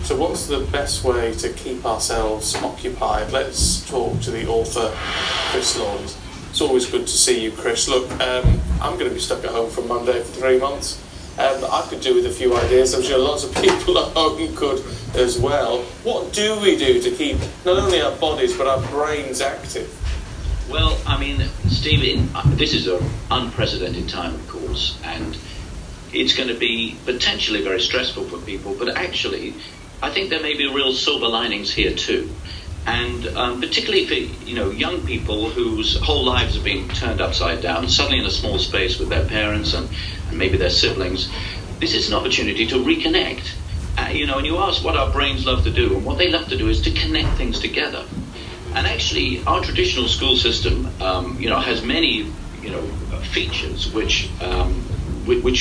So what's the best way to keep ourselves occupied? Let's talk to the author, Chris Lloyd. It's always good to see you, Chris. Look, I'm going to be stuck at home from Monday for 3 months. I could do with a few ideas. I'm sure lots of people at home could as well. What do we do to keep not only our bodies but our brains active? Well, I mean, Stephen, this is an unprecedented time, of course, and it's going to be potentially very stressful for people, but actually, I think there may be real silver linings here too. And particularly for young people whose whole lives are being turned upside down, suddenly in a small space with their parents and maybe their siblings, this is an opportunity to reconnect. And you ask what our brains love to do, and what they love to do is to connect things together. And actually, our traditional school system, has many, features which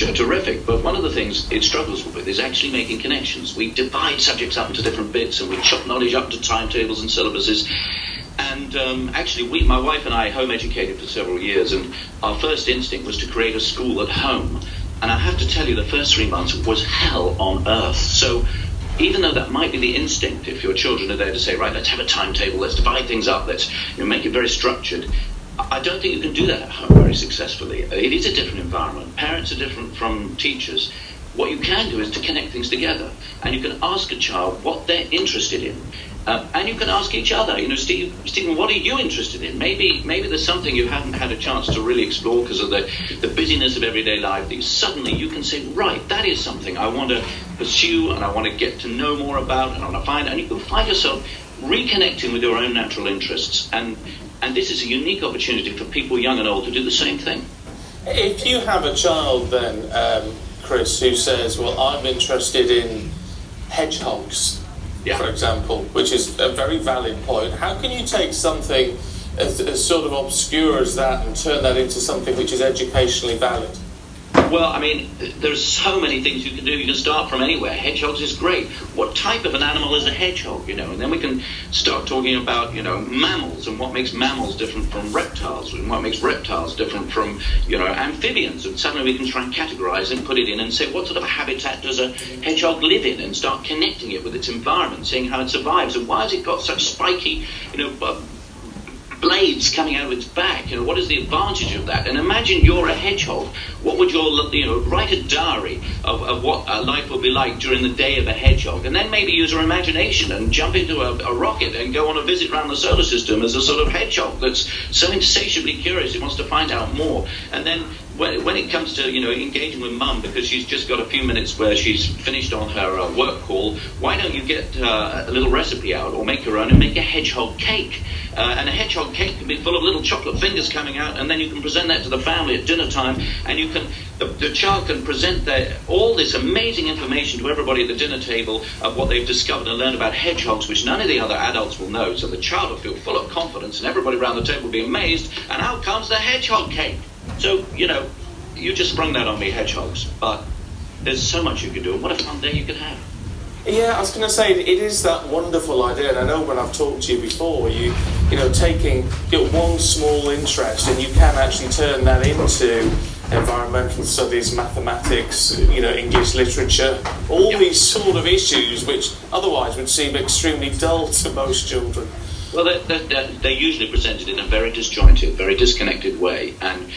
are terrific. But one of the things it struggles with is actually making connections. We divide subjects up into different bits, and we chop knowledge up into timetables and syllabuses. And actually, my wife and I home educated for several years, and our first instinct was to create a school at home. And I have to tell you, the first 3 months was hell on earth. So even though that might be the instinct, if your children are there to say, right, let's have a timetable, let's divide things up, let's make it very structured, I don't think you can do that at home very successfully. It is a different environment. Parents are different from teachers. What you can do is to connect things together. And you can ask a child what they're interested in. And you can ask each other, Stephen, what are you interested in? Maybe there's something you haven't had a chance to really explore because of the busyness of everyday life. That suddenly you can say, right, that is something I want to pursue and I want to get to know more about and I want to find. And you can find yourself reconnecting with your own natural interests. And this is a unique opportunity for people young and old to do the same thing. If you have a child then, Chris, who says, well, I'm interested in hedgehogs, for example, which is a very valid point, how can you take something as sort of obscure as that and turn that into something which is educationally valid? Well, I mean, there's so many things you can do. You can start from anywhere. Hedgehogs is great. What type of an animal is a hedgehog, And then we can start talking about, mammals and what makes mammals different from reptiles and what makes reptiles different from, amphibians. And suddenly we can try and categorize and put it in and say, what sort of a habitat does a hedgehog live in? And start connecting it with its environment, seeing how it survives. And why has it got such spiky, blades coming out of its back? What is the advantage of that? And imagine you're a hedgehog. What would your, write a diary of what life will be like during the day of a hedgehog, and then maybe use your imagination and jump into a rocket and go on a visit around the solar system as a sort of hedgehog that's so insatiably curious it wants to find out more. And then when it comes to, engaging with mum because she's just got a few minutes where she's finished on her work call, why don't you get a little recipe out or make your own and make a hedgehog cake? And a hedgehog cake can be full of little chocolate fingers coming out, and then you can present that to the family at dinner time, and the child can present all this amazing information to everybody at the dinner table of what they've discovered and learned about hedgehogs, which none of the other adults will know. So the child will feel full of confidence, and everybody around the table will be amazed, and out comes the hedgehog cake. So, you just sprung that on me, hedgehogs, but there's so much you can do, and what a fun day you could have. Yeah, I was going to say, it is that wonderful idea, and I know when I've talked to you before, taking one small interest, and you can actually turn that into environmental studies, mathematics, English literature, all these sort of issues which otherwise would seem extremely dull to most children. Well, they're usually presented in a very disjointed, very disconnected way, and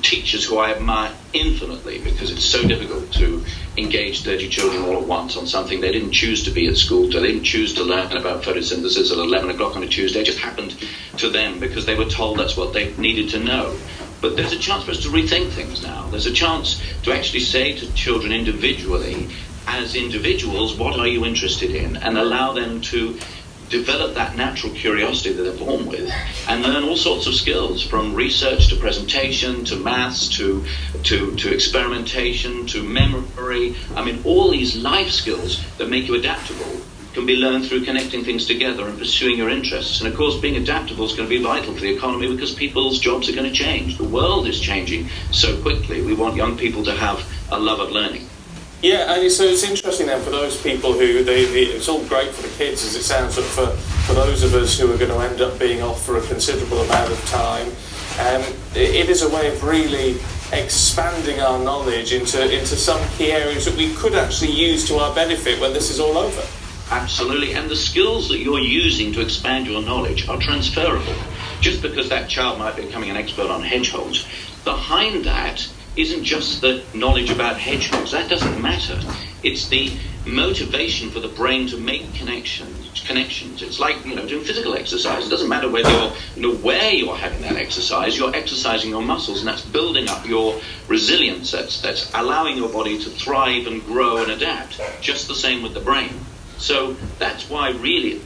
teachers who I admire infinitely, because it's so difficult to engage 30 children all at once on something they didn't choose to be at school. They didn't choose to learn about photosynthesis at 11 o'clock on a Tuesday. It just happened to them because they were told that's what they needed to know. But there's a chance for us to rethink things now. There's a chance to actually say to children individually, as individuals, what are you interested in? And allow them to develop that natural curiosity that they're born with and learn all sorts of skills, from research to presentation to maths to experimentation to memory. I mean, all these life skills that make you adaptable can be learned through connecting things together and pursuing your interests. And of course, being adaptable is going to be vital for the economy because people's jobs are going to change. The world is changing so quickly. We want young people to have a love of learning. Yeah, and so it's interesting then for those people who, it's all great for the kids as it sounds, but for those of us who are going to end up being off for a considerable amount of time, it is a way of really expanding our knowledge into some key areas that we could actually use to our benefit when this is all over. Absolutely, and the skills that you're using to expand your knowledge are transferable. Just because that child might be becoming an expert on hedgehogs, behind that isn't just the knowledge about hedgehogs. That doesn't matter. It's the motivation for the brain to make connections. It's like, doing physical exercise. It doesn't matter whether where you're having that exercise. You're exercising your muscles, and that's building up your resilience. That's allowing your body to thrive and grow and adapt. Just the same with the brain. So that's why really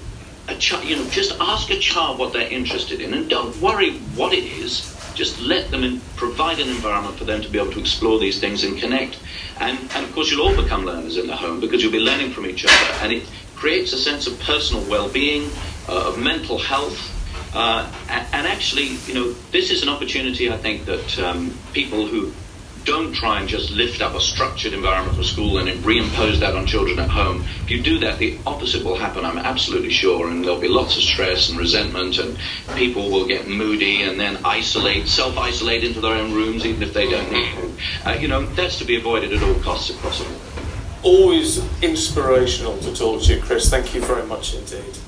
just ask a child what they're interested in, and don't worry what it is. Just let them provide an environment for them to be able to explore these things and connect. And of course, you'll all become learners in the home because you'll be learning from each other. And it creates a sense of personal well-being, of mental health. And actually, this is an opportunity, I think, that people who don't try and just lift up a structured environment for school and reimpose that on children at home. If you do that, the opposite will happen, I'm absolutely sure, and there'll be lots of stress and resentment, and people will get moody and then self-isolate into their own rooms, even if they don't need to. That's to be avoided at all costs if possible. Always inspirational to talk to you, Chris. Thank you very much indeed.